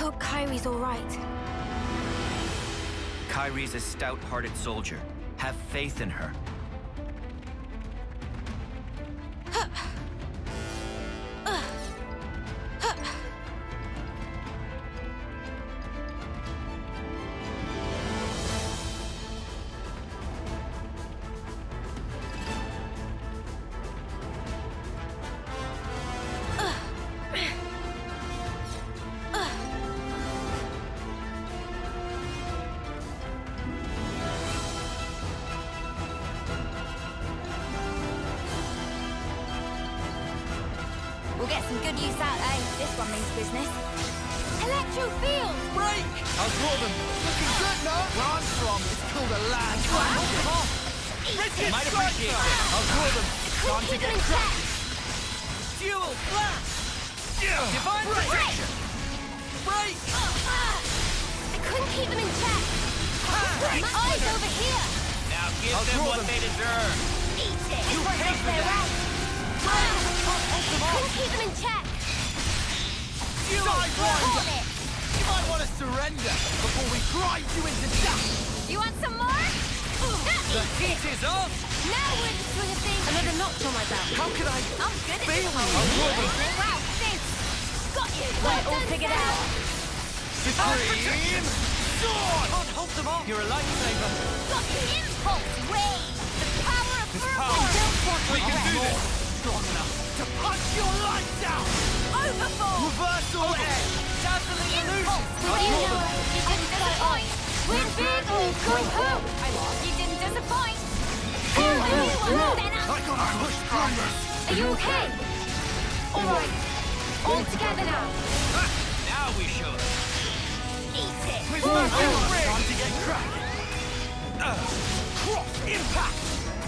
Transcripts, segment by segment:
hope Kyrie's all right. Kyrie's a stout-hearted soldier. Have faith in her. We'll get some good use out, eh? This one means business. Electro field! Break! I'll draw them. Looking good, no? Where I'm from, it's called a land. Come on! Might appreciate it. I'll draw them. Time to get cracked. Fuel! Blast! Divine protection! Break! I couldn't keep them in check. My eyes over here! Now give I'll them draw what them. they deserve. Eat it! You This hate won't me their now. right. Couldn't keep them in check. Hold it! You might want to surrender before we grind you into dust. You want some more? The heat is on! Now we're in the swing of things. Another notch on my belt. How could I I'm good at feel this. you? Wow, thanks. Got you. Got all figured out. Supreme sword! Can't hold them off! You're a lifesaver. Got the impulse wave. The power of power. purple. We can do this! Strong enough to punch your lights out! Overfall. Reversal edge! Dazzling illusion! Impulse. What do you know? You didn't disappoint. Win big or go home. I lost. You didn't disappoint. Who are you, Senna? I got pushed through this! Are you okay? All right. All together now. Now we show them. Eat it. With my time to get cracking! Cross impact!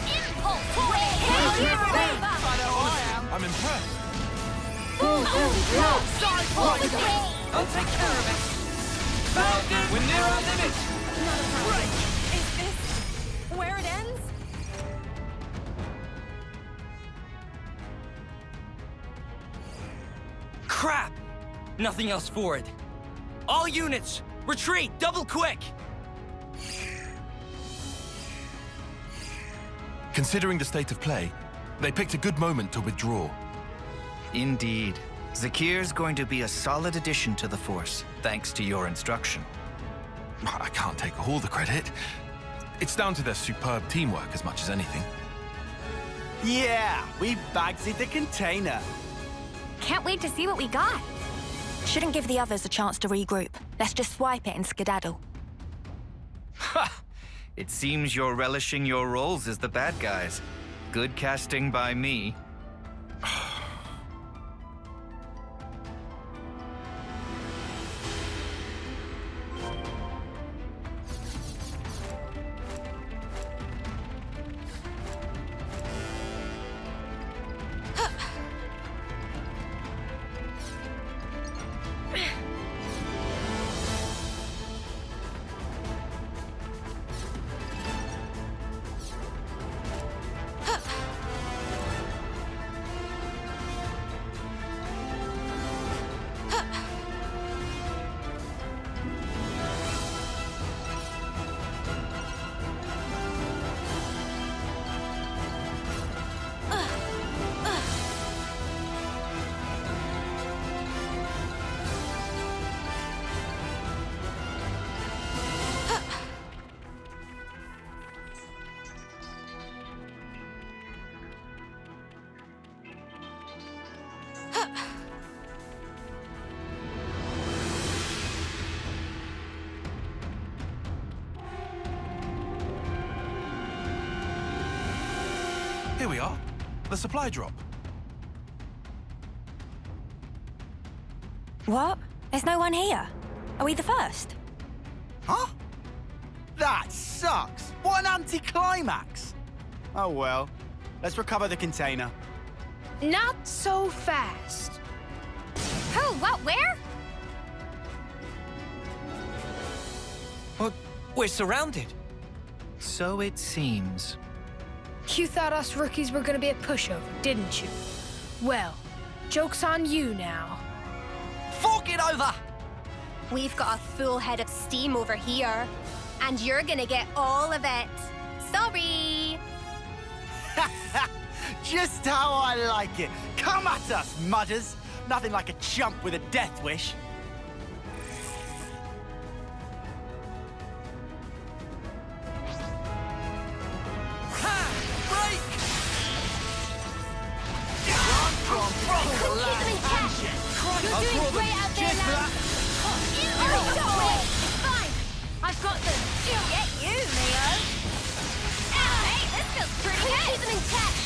Impulse wave. Hey, I know I am. I'm impressed. Impulse wave. I'll take care of it. Falcon! We're near our limit! Is this where it ends? Crap! Nothing else for it. All units, retreat, double quick! Considering the state of play, they picked a good moment to withdraw. Indeed. Zakir's going to be a solid addition to the Force, thanks to your instruction. I can't take all the credit. It's down to their superb teamwork as much as anything. Yeah, we bagged the container. Can't wait to see what we got. Shouldn't give the others a chance to regroup. Let's just swipe it and skedaddle. Ha! It seems you're relishing your roles as the bad guys. Good casting by me. Here we are. The supply drop. What? There's no one here. Are we the first? Huh? That sucks! What an anticlimax! Oh well. Let's recover the container. Not so fast. Who? What? Where? Well, we're surrounded. So it seems. You thought us rookies were gonna be a pushover, didn't you? Well, joke's on you now. Fork it over! We've got a full head of steam over here, and you're gonna get all of it. Sorry. Just how I like it. Come at us, mudders. Nothing like a chump with a death wish. You're doing great out there, lad. It's fine. I've got them. Get you, Leo. Hey, this feels pretty good. Keep them intact.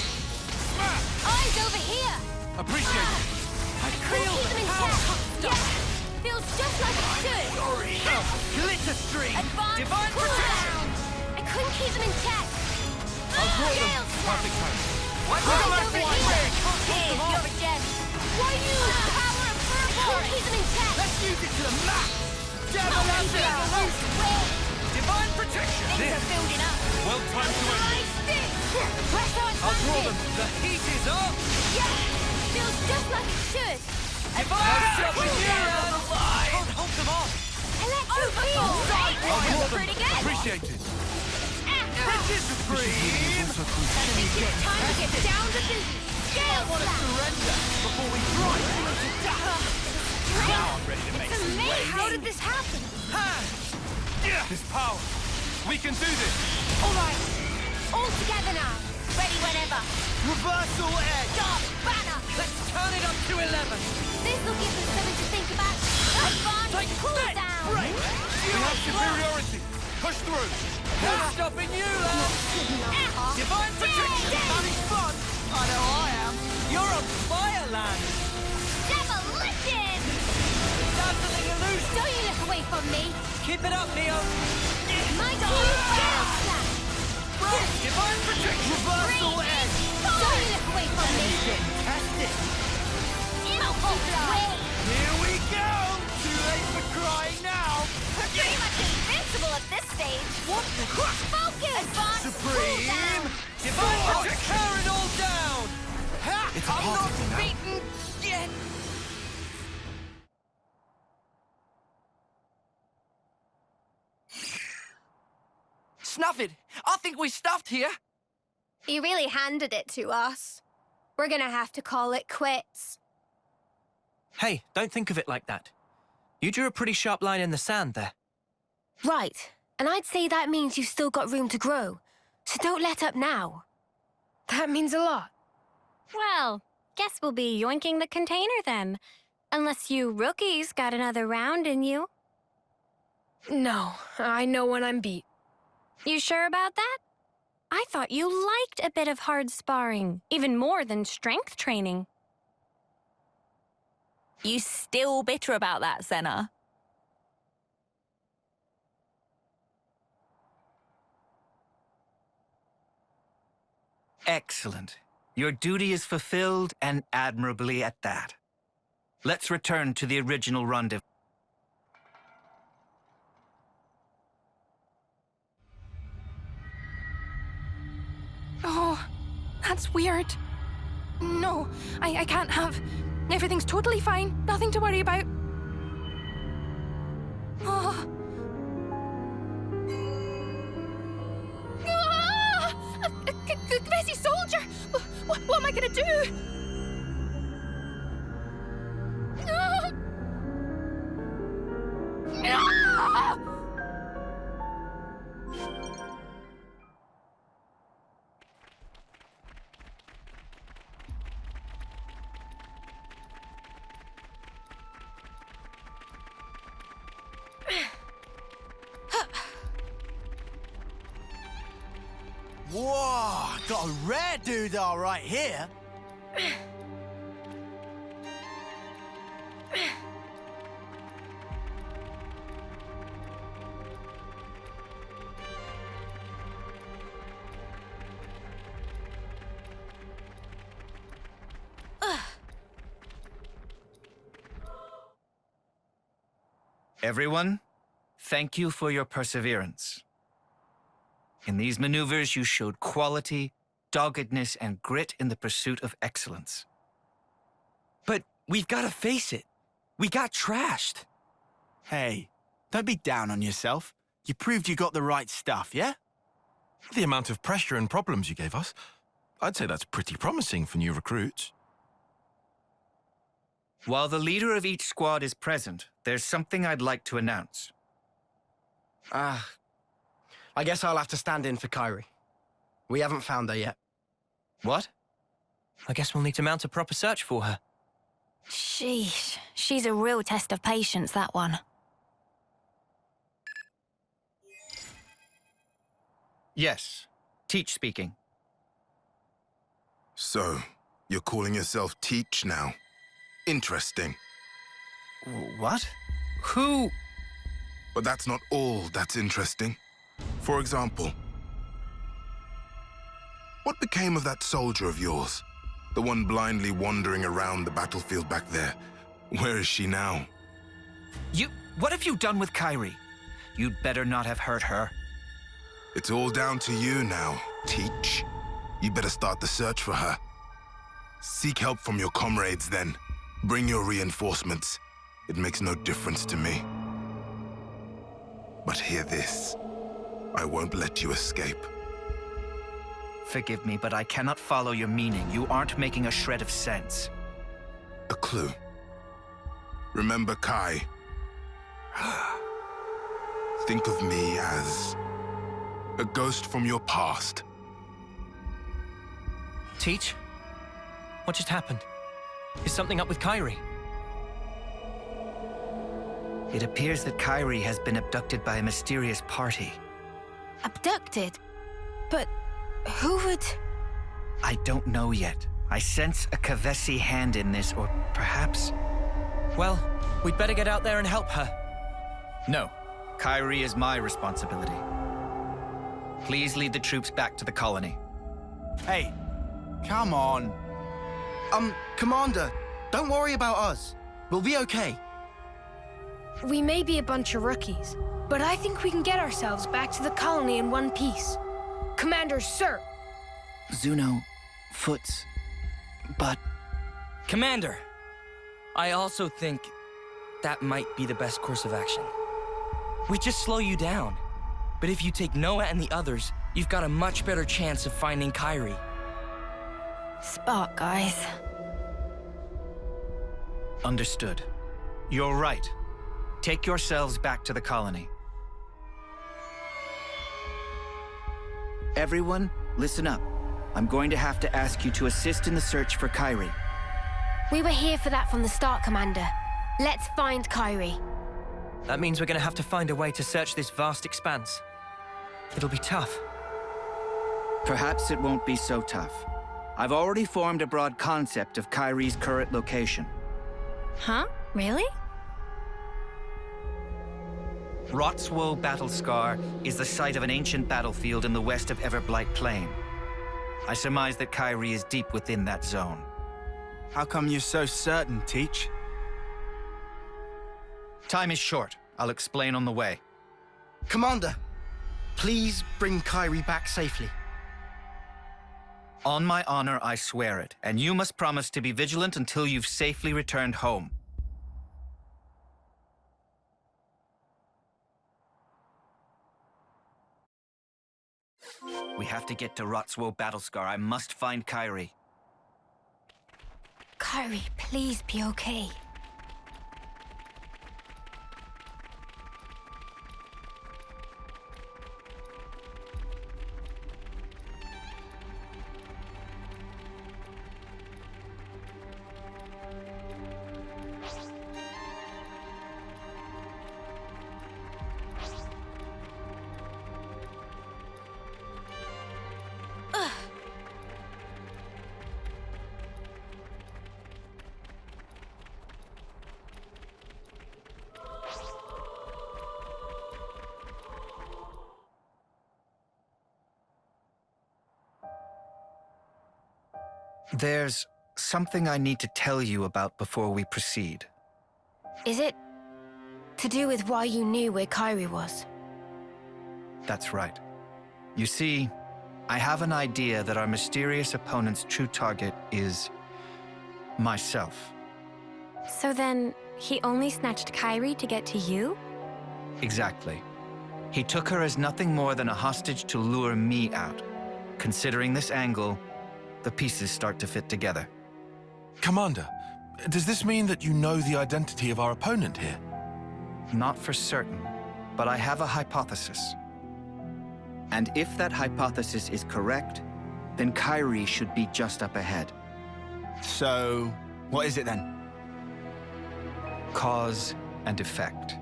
Eyes over here. Appreciate it. Keep them intact. Yeah. Feels just like it should. Glitter stream. Advanced Divine cooldown. I couldn't keep them intact. Gale snap. Perfect time. Eyes over here. Hey, you're dead. Why you? Power of purple. Keep them intact. Let's use it to the max. Devil has it. Divine protection! Things are building up. Well timed to end. Nice stick. Press on I'll draw them. advantage. The heat is up! Yeah. Feels just like it should. Divine cooldown! Can't hold them off! Electro field. Draw them. Pretty good. Appreciate it. Bridges supreme. It's time to get down to business. Gale slap. Surrender before we drive you into death. Now I'm ready to make It's some amazing. waves. How did this happen? This power. We can do this. All right. All together now. Ready whenever. Reversal edge. Dark banner. Let's turn it up to 11! This will give them something to think about. Advanced cooldown. We have superiority. Push through. No stopping you, lad! Divine protection! Having fun? I know I am. You're on fire, lad! Demolition. Dazzling illusion! Don't you look away from me. Keep it up, Neo! My darling gale slap. Divine protection! Reversal edge. Don't you look away from me. Tested. Here we go. Too late for crying now. Pretty much invincible at this stage. What the? Focus. Advanced Supreme. cooldown. Divine protection! Tear it all down! Ha! It's a I'm party not thing now. beaten yet. Snuff it. I think we stuffed here. You really handed it to us. We're gonna have to call it quits. Hey, don't think of it like that. You drew a pretty sharp line in the sand there. Right. And I'd say that means you've still got room to grow. So don't let up now. That means a lot. Well, guess we'll be yoinking the container then. Unless you rookies got another round in you. No, I know when I'm beat. You sure about that? I thought you liked a bit of hard sparring, even more than strength training. You still bitter about that, Senna? Excellent. Your duty is fulfilled, and admirably at that. Let's return to the original rendezvous. Oh, that's weird. No, I can't have. Everything's totally fine. Nothing to worry about. Oh. Ah! A crazy soldier! What am I gonna do? Ah! Ah! Whoa, got a rare doodah right here. Everyone, thank you for your perseverance. In these maneuvers, you showed quality, doggedness, and grit in the pursuit of excellence. But we've got to face it. We got trashed. Hey, don't be down on yourself. You proved you got the right stuff, yeah? The amount of pressure and problems you gave us, I'd say that's pretty promising for new recruits. While the leader of each squad is present, there's something I'd like to announce. I guess I'll have to stand in for Kyrie. We haven't found her yet. What? I guess we'll need to mount a proper search for her. Sheesh. She's a real test of patience, that one. Yes. Teach speaking. So, you're calling yourself Teach now? Interesting. What? Who? But that's not all that's interesting. For example, what became of that soldier of yours? The one blindly wandering around the battlefield back there. Where is she now? What have you done with Kyrie? You'd better not have hurt her. It's all down to you now, Teach. You better start the search for her. Seek help from your comrades then. Bring your reinforcements. It makes no difference to me. But hear this. I won't let you escape. Forgive me, but I cannot follow your meaning. You aren't making a shred of sense. A clue. Remember Kai. Think of me as a ghost from your past. Teach? What just happened? Is something up with Kyrie? It appears that Kyrie has been abducted by a mysterious party. Abducted? But who would... I don't know yet. I sense a Kavesi hand in this, or perhaps... Well, we'd better get out there and help her. No. Kyrie is my responsibility. Please lead the troops back to the colony. Hey, come on. Commander, don't worry about us. We'll be okay. We may be a bunch of rookies, but I think we can get ourselves back to the colony in one piece. Commander, sir! Zuno, Foots, but... Commander, I also think that might be the best course of action. We just slow you down. But if you take Noah and the others, you've got a much better chance of finding Kyrie. Spark, guys. Understood. You're right. Take yourselves back to the colony. Everyone, listen up. I'm going to have to ask you to assist in the search for Kyrie. We were here for that from the start, Commander. Let's find Kyrie. That means we're gonna have to find a way to search this vast expanse. It'll be tough. Perhaps it won't be so tough. I've already formed a broad concept of Kyrie's current location. Huh? Really? Rotswoe Battlescar is the site of an ancient battlefield in the west of Everblight Plain. I surmise that Kyrie is deep within that zone. How come you're so certain, Teach? Time is short. I'll explain on the way. Commander, please bring Kyrie back safely. On my honor, I swear it, and you must promise to be vigilant until you've safely returned home. We have to get to Rotswoe Battlescar. I must find Kyrie. Kyrie, please be okay. There's something I need to tell you about before we proceed. Is it to do with why you knew where Kyrie was? That's right. You see, I have an idea that our mysterious opponent's true target is myself. So then, he only snatched Kyrie to get to you? Exactly. He took her as nothing more than a hostage to lure me out. Considering this angle, the pieces start to fit together. Commander, does this mean that you know the identity of our opponent here? Not for certain, but I have a hypothesis. And if that hypothesis is correct, then Kyrie should be just up ahead. So, what is it then? Cause and effect.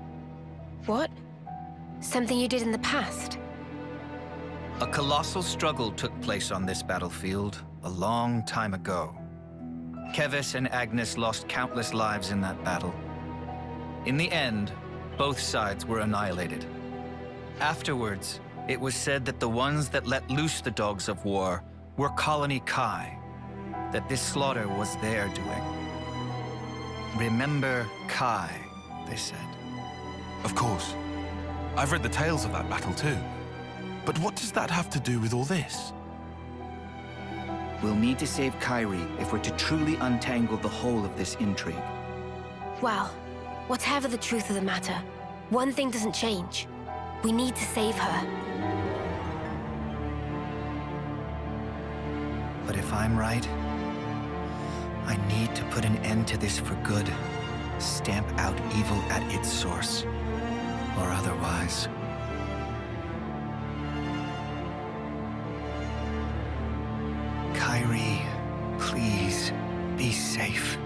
What? Something you did in the past? A colossal struggle took place on this battlefield a long time ago. Kevis and Agnes lost countless lives in that battle. In the end, both sides were annihilated. Afterwards, it was said that the ones that let loose the dogs of war were Colony Kai, that this slaughter was their doing. Remember Kai, they said. Of course. I've read the tales of that battle too. But what does that have to do with all this? We'll need to save Kyrie if we're to truly untangle the whole of this intrigue. Well, whatever the truth of the matter, one thing doesn't change. We need to save her. But if I'm right, I need to put an end to this for good. Stamp out evil at its source. Or otherwise. Kyrie, please, be safe.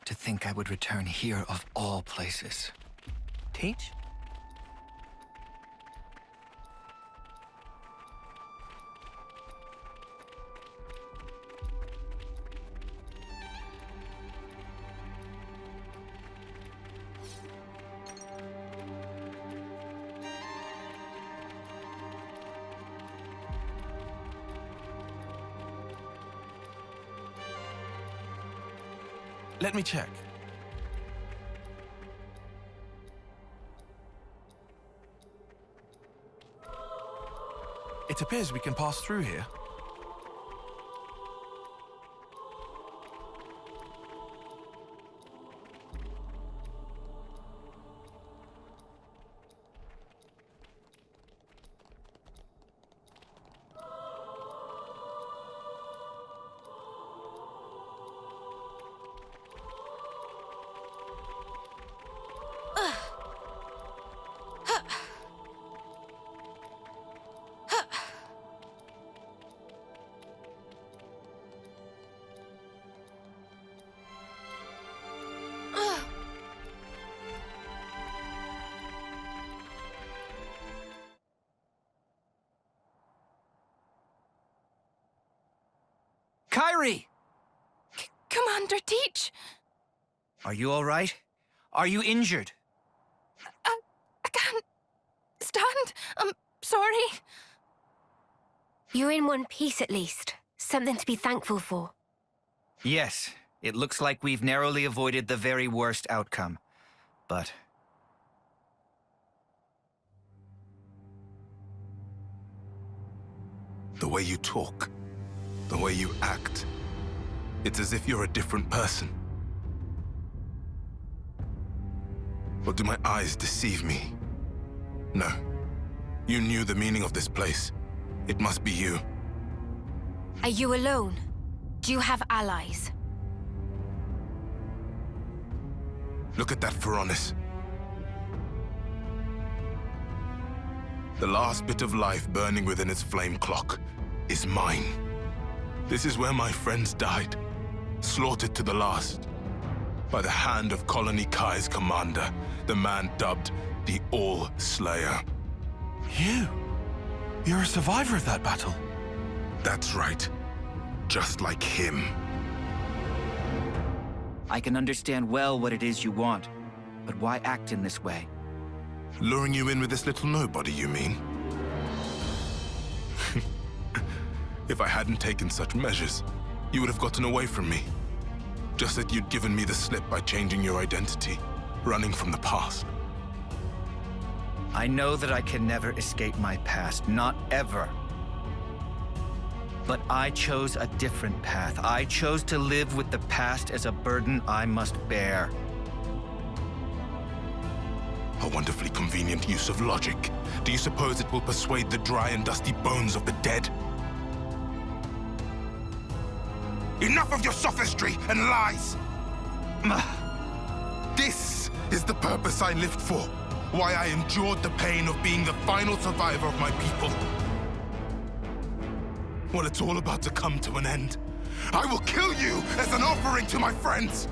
To think I would return here of all places. Teach? Let me check. It appears we can pass through here. Kyrie! Commander, Teach! Are you all right? Are you injured? I can't stand. I'm sorry. You're in one piece at least. Something to be thankful for. Yes, it looks like we've narrowly avoided the very worst outcome. But... The way you talk, the way you act, it's as if you're a different person. Or do my eyes deceive me? No. You knew the meaning of this place. It must be you. Are you alone? Do you have allies? Look at that Pharaonis. The last bit of life burning within its flame clock is mine. This is where my friends died, slaughtered to the last, by the hand of Colony Kai's commander, the man dubbed the All-Slayer. You're a survivor of that battle? That's right. Just like him. I can understand well what it is you want, but why act in this way? Luring you in with this little nobody, you mean? If I hadn't taken such measures, you would have gotten away from me. Just that you'd given me the slip by changing your identity, running from the past. I know that I can never escape my past, not ever. But I chose a different path. I chose to live with the past as a burden I must bear. A wonderfully convenient use of logic. Do you suppose it will persuade the dry and dusty bones of the dead? Enough of your sophistry and lies! This is the purpose I lived for. Why I endured the pain of being the final survivor of my people. Well, it's all about to come to an end. I will kill you as an offering to my friends!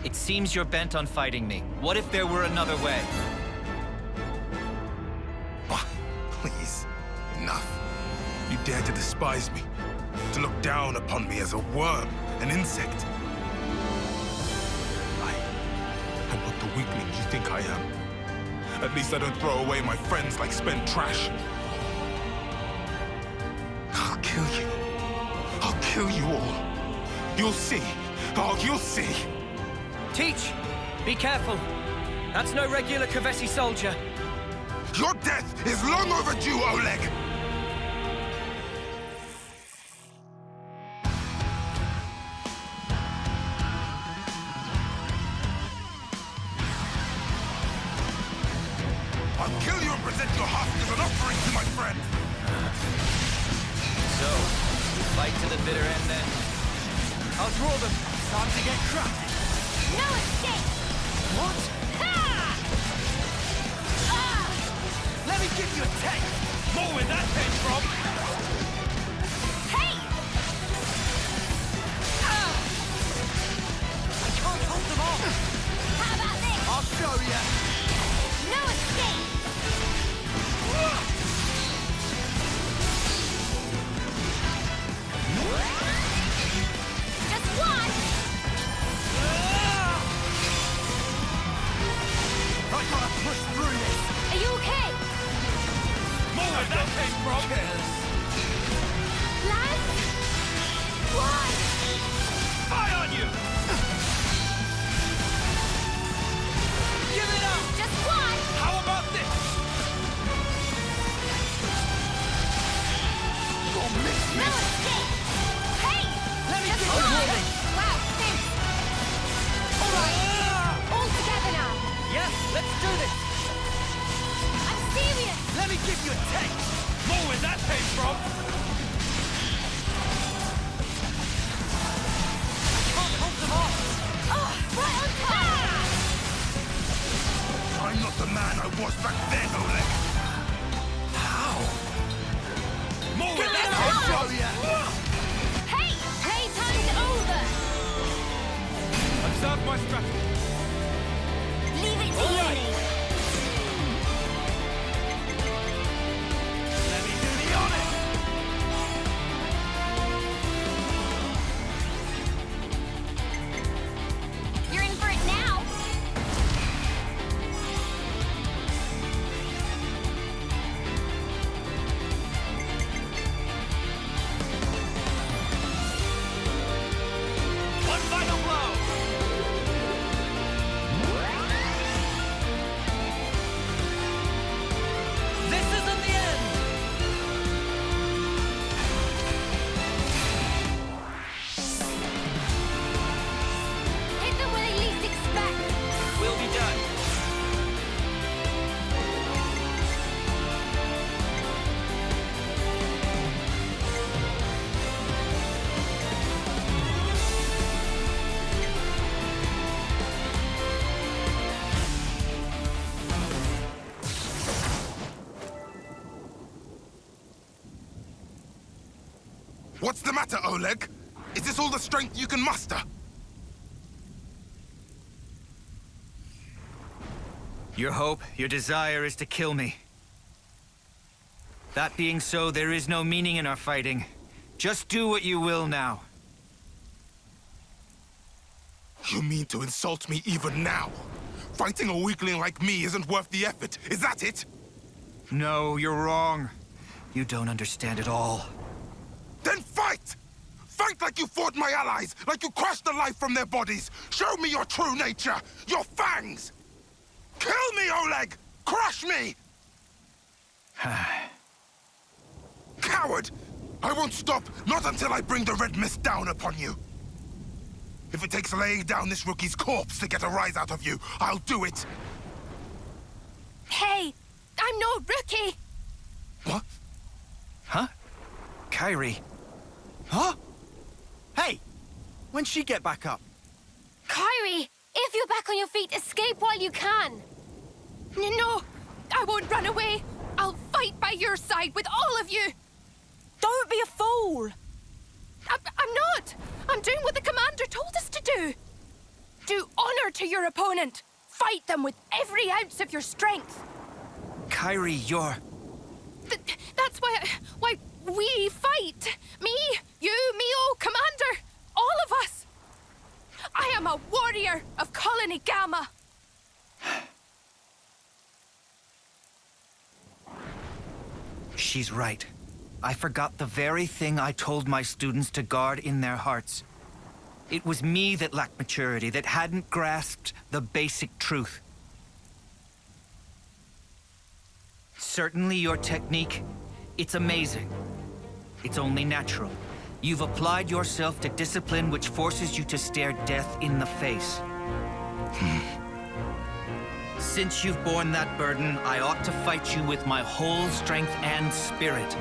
It seems you're bent on fighting me. What if there were another way? Please, enough. You dare to despise me, to look down upon me as a worm, an insect. I'm not the weakling you think I am. At least I don't throw away my friends like spent trash. I'll kill you. I'll kill you all. You'll see. Oh, you'll see. Teach! Be careful. That's no regular Kavesi soldier. Your death is long overdue, Oleg! I'll kill you and present your husk as an offering to my friend! So, fight to the bitter end then. I'll draw them. Time to get crushed. No escape! What? Ha! Ah! Let me give you a taste. More where that came from! Hey! Ah! I can't hold them off. How about this? I'll show you. No escape! Just one! I gotta push through this. Are you okay? More where that came from! Last one! Fire on you! Give it up. Just one! How about this? You'll miss No me. escape! Hey! Let me Just give you a one! warning. Wow, thanks! Alright, all together now! Yes, let's do this! I'm serious! Let me give you a taste. More where that came from! Can't hold them off. Oh, right on time! I'm not the man I was back then, Oleg! More where that I'll came show from! you. Hey! Playtime's over! Observe my strategy. Leave it to you! Let me do the honors! You're in for it now! One final blow! This isn't the end! Hit them where they least expect! We'll be done. What's the matter, Oleg? Is this all the strength you can muster? Your hope, your desire is to kill me. That being so, there is no meaning in our fighting. Just do what you will now. You mean to insult me even now? Fighting a weakling like me isn't worth the effort, is that it? No, you're wrong. You don't understand at all. Then fight! Fight like you fought my allies, like you crushed the life from their bodies! Show me your true nature, your fangs! Kill me, Oleg! Crush me! Coward! I won't stop, not until I bring the red mist down upon you. If it takes laying down this rookie's corpse to get a rise out of you, I'll do it. Hey, I'm no rookie. What? Huh? Kyrie. Huh? Hey, when'd she get back up? Kyrie, if you're back on your feet, escape while you can. No, I won't run away. I'll fight by your side with all of you. Don't be a fool. I'm not. I'm doing what the commander told us to do. Do honor to your opponent. Fight them with every ounce of your strength. Kyrie, you're... That's why we fight. Me, you, Mio, Commander, all of us. I am a warrior of Colony Gamma. She's right. I forgot the very thing I told my students to guard in their hearts. It was me that lacked maturity, that hadn't grasped the basic truth. Certainly your technique, it's amazing. It's only natural. You've applied yourself to discipline which forces you to stare death in the face. Since you've borne that burden, I ought to fight you with my whole strength and spirit.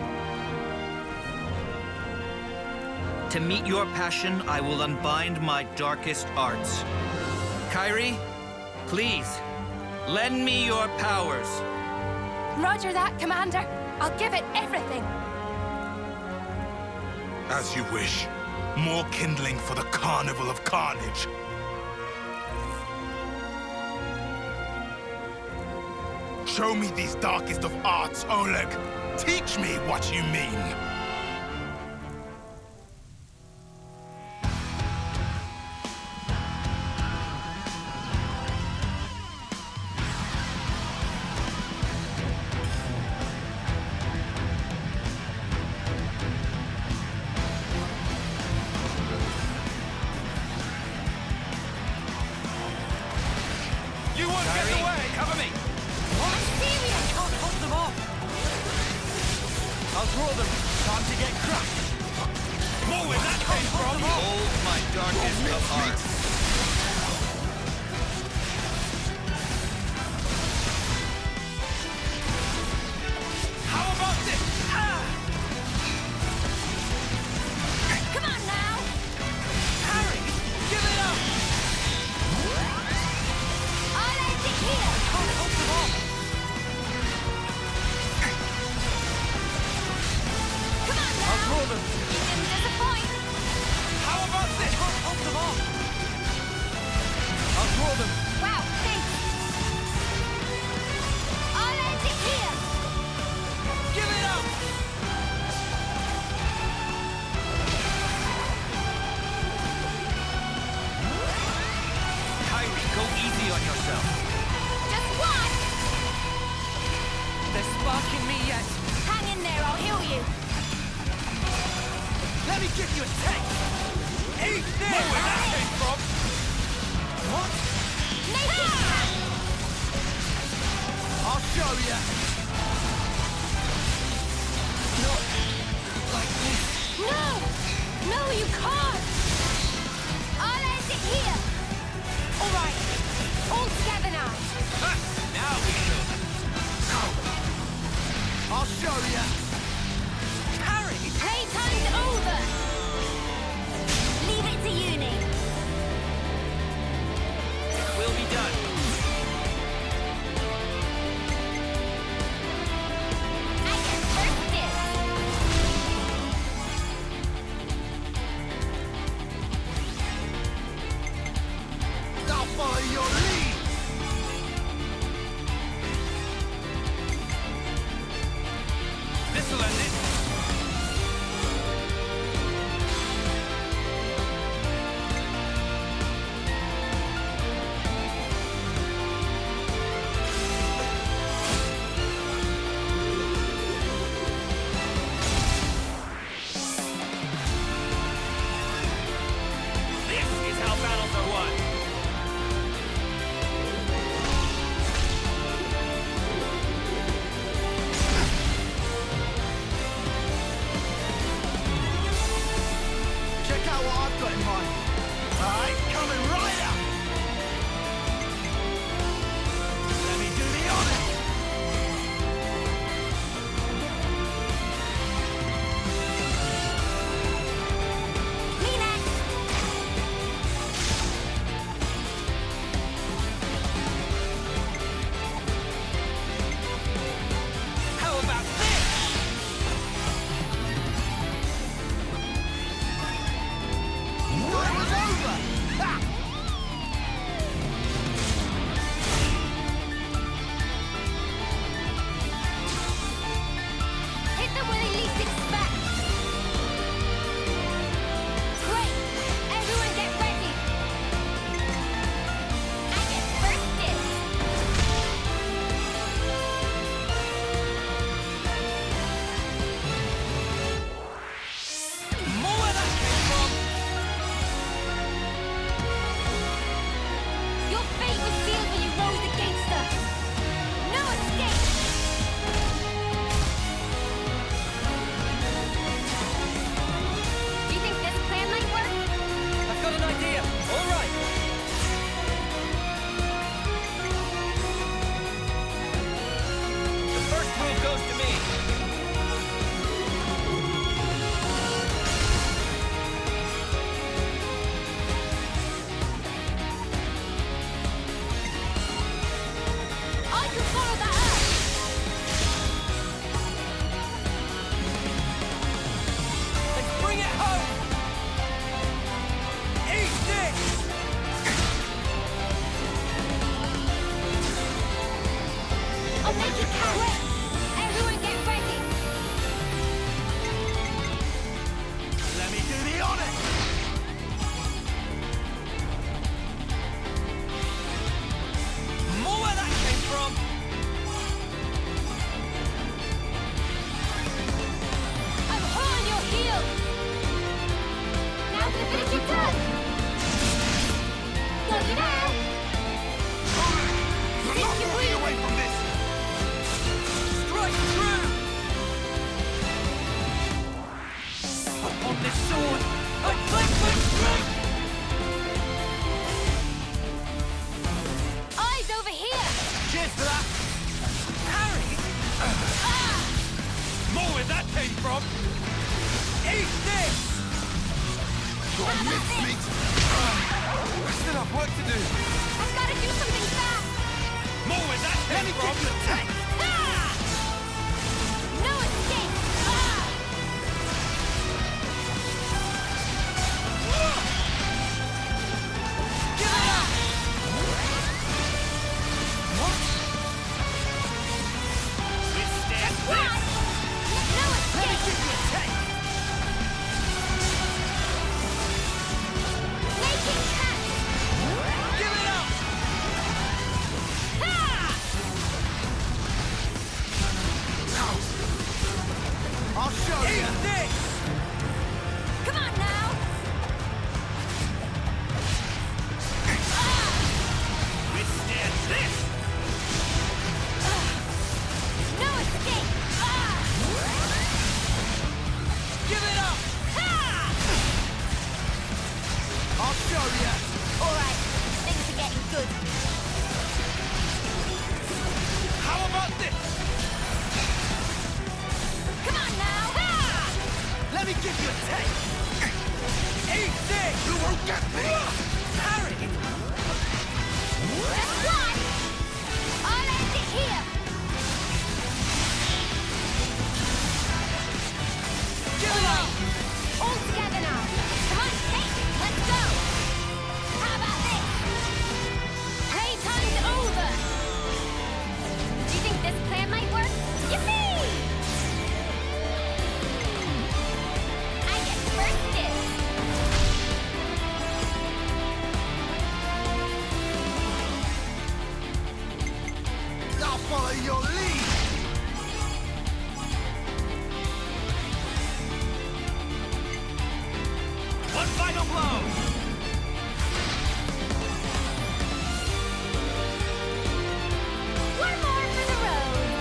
To meet your passion, I will unbind my darkest arts. Kyrie, please, lend me your powers. Roger that, Commander. I'll give it everything. As you wish. More kindling for the Carnival of Carnage. Show me these darkest of arts, Oleg. Teach me what you mean. You won't get away! Cover me! I'll draw them. Time to get crushed. More where that came from. Hold my darkest of hearts. How about this? Come on now. Harry, give it up. I'll end it here. Can't hold them off. Come on now. I'll draw them. You didn't disappoint. How about this? Can't hold them off. I'll draw them. Wow, thanks. I'll end it here. Give it up. Kyrie, go easy on yourself. Just watch. They're sparking me yet. Hang in there, I'll heal you. Let me give you a taste. Eat this. More where that came from. What? Make it count. I'll show you. Not like this. No! No, you can't! I'll end it here! All right, all together now. Now we show them. I'll show you. Harry! Playtime's over! Leave it to uni. We'll be done. I get first dibs. I'll follow your lead. This I've got in mind. Alright, coming right up. Let me do the honors. Me next. How about this? Thought it was over. Ha! Hit them where they least expect. Great! Everyone get ready. I get first dibs. More where that came from. Your fate was sealed when you rose against us. No escape. Do you think this plan might work? I've got an idea. All right. The first move goes to me. I can follow that up. Let's bring it home. Eat this. I'll make it count. Everyone get ready. Let me do the honors. More where that came from. I'm hard on your heel. Now for the finish you've done. Got you now. You're not walking away from this. Strike through. On this sword, I claim my strength. Eyes over here. Cheers for that. Harry. More where that came from. Eat this. Got How about this? mate. I still have work to do. I've got to do something fast. More where that Let came me from. give you a taste. Ah! No escape. Ah! Give it up. Withstand What? this. No Let me escape. give you a taste. Making cut. Give it up. Ah! I'll show you. Eat this. Come on now. Withstand this. No escape. Ah! Give it up. Ah! I'll show you. All right. Things are getting good. How about this? Come on now. Ah! Let me give you a taste. Eat this. You won't get me. Harry. Just one. I'll end it here. Give it up. All together now. Come on, hey, let's go. How about this? Playtime's over. Do you think this plan might work? Yippee! I get first dibs. I'll follow your lead. One final blow. One more for the road.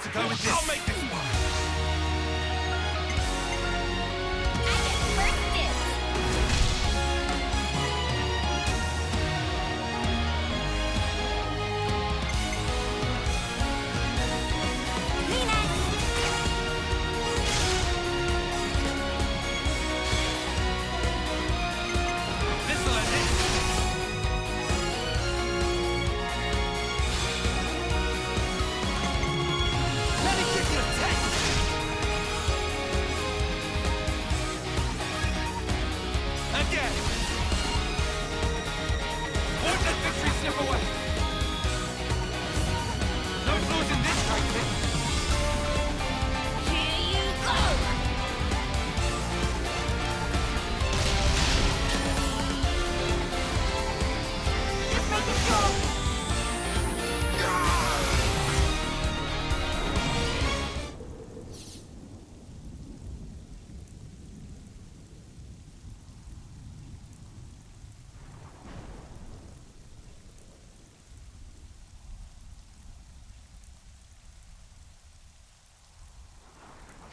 to go with this. I'll make this one.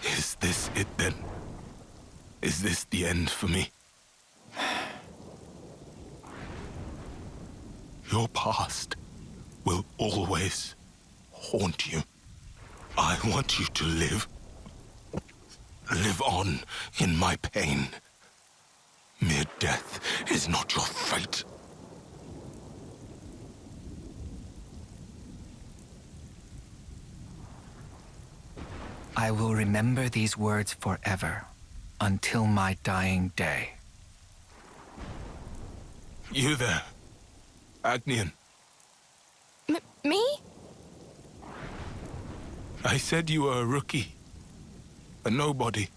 Is this it then? Is this the end for me? Your past will always haunt you. I want you to live. Live on in my pain. Mere death is not your fate. I will remember these words forever, until my dying day. You there, Agnian. Me? I said you were a rookie. A nobody.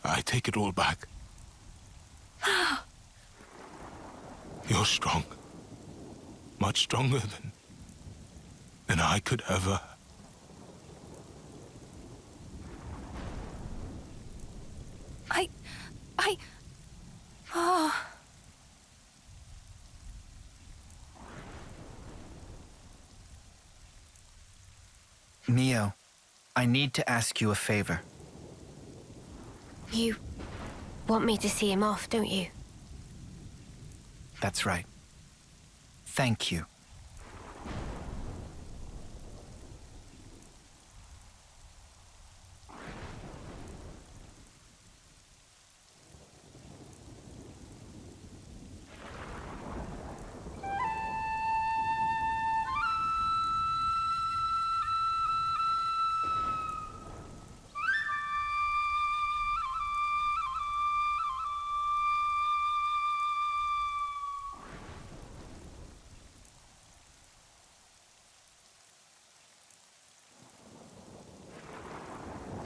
I take it all back. You're strong. Much stronger than I could ever. Oh. Mio, I need to ask you a favor. You want me to see him off, don't you? That's right. Thank you.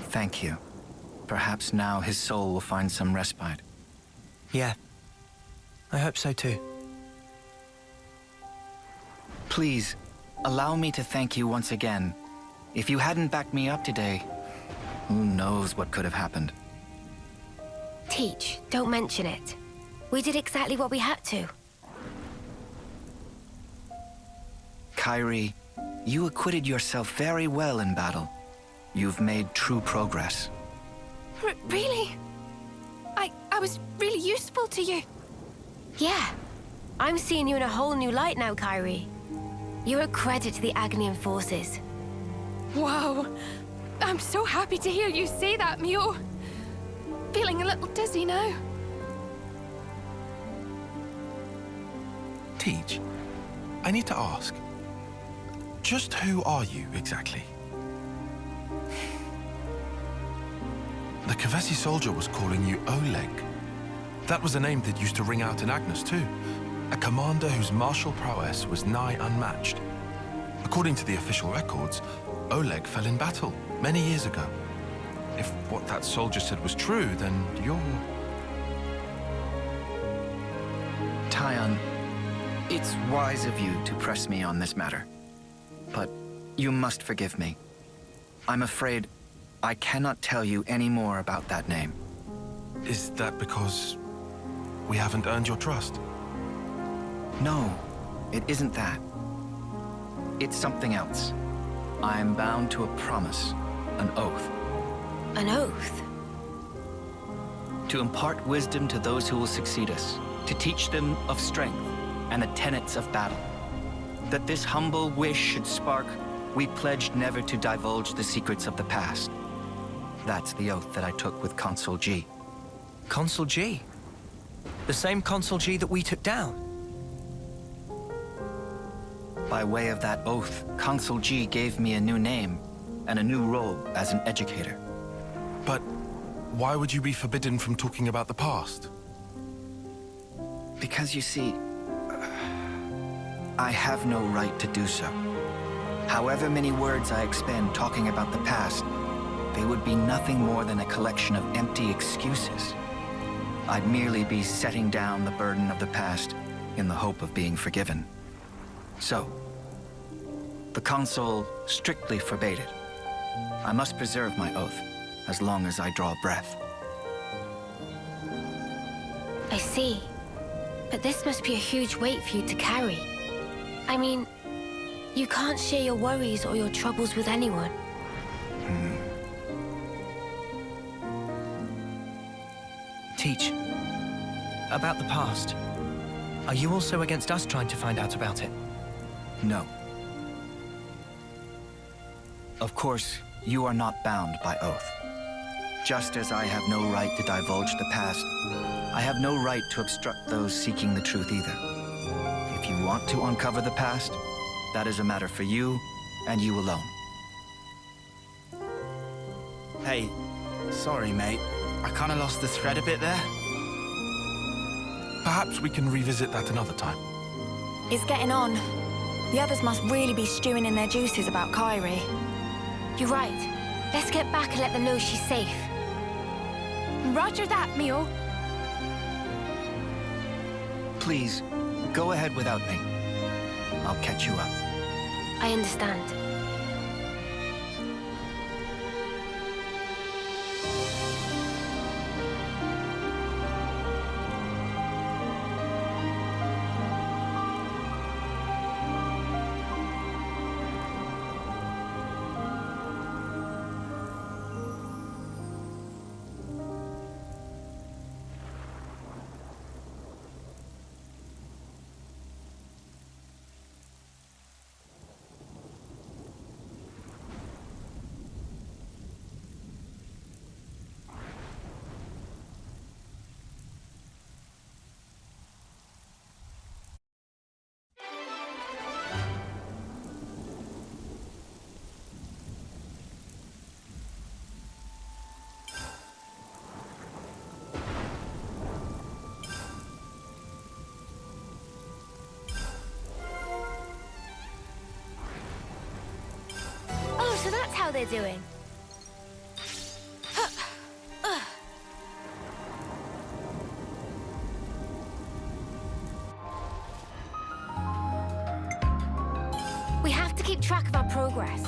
Thank you. Perhaps now his soul will find some respite. Yeah. I hope so too. Please, allow me to thank you once again. If you hadn't backed me up today, who knows what could have happened. Teach, don't mention it. We did exactly what we had to. Kyrie, you acquitted yourself very well in battle. You've made true progress. Really? I was really useful to you. Yeah. I'm seeing you in a whole new light now, Kyrie. You're a credit to the Agnian forces. Wow. I'm so happy to hear you say that, Mio. Feeling a little dizzy now. Teach, I need to ask. Just who are you, exactly? The Kavesi soldier was calling you Oleg. That was a name that used to ring out in Agnes, too. A commander whose martial prowess was nigh unmatched. According to the official records, Oleg fell in battle many years ago. If what that soldier said was true, then you're... Tyon, it's wise of you to press me on this matter. But you must forgive me. I'm afraid I cannot tell you any more about that name. Is that because we haven't earned your trust? No, it isn't that. It's something else. I am bound to a promise, an oath. An oath? To impart wisdom to those who will succeed us, to teach them of strength and the tenets of battle. That this humble wish should spark, we pledged never to divulge the secrets of the past. That's the oath that I took with Consul G. Consul G? The same Consul G that we took down? By way of that oath, Consul G gave me a new name and a new role as an educator. But why would you be forbidden from talking about the past? Because you see, I have no right to do so. However many words I expend talking about the past, they would be nothing more than a collection of empty excuses. I'd merely be setting down the burden of the past in the hope of being forgiven. So, the Consul strictly forbade it. I must preserve my oath as long as I draw breath. I see. But this must be a huge weight for you to carry. I mean, you can't share your worries or your troubles with anyone. Teach. About the past. Are you also against us trying to find out about it? No. Of course, you are not bound by oath. Just as I have no right to divulge the past, I have no right to obstruct those seeking the truth either. If you want to uncover the past, that is a matter for you and you alone. Hey, sorry, mate. I kind of lost the thread a bit there. Perhaps we can revisit that another time. It's getting on. The others must really be stewing in their juices about Kyrie. You're right. Let's get back and let them know she's safe. Roger that, Mio. Please, go ahead without me. I'll catch you up. I understand. So that's how they're doing. We have to keep track of our progress.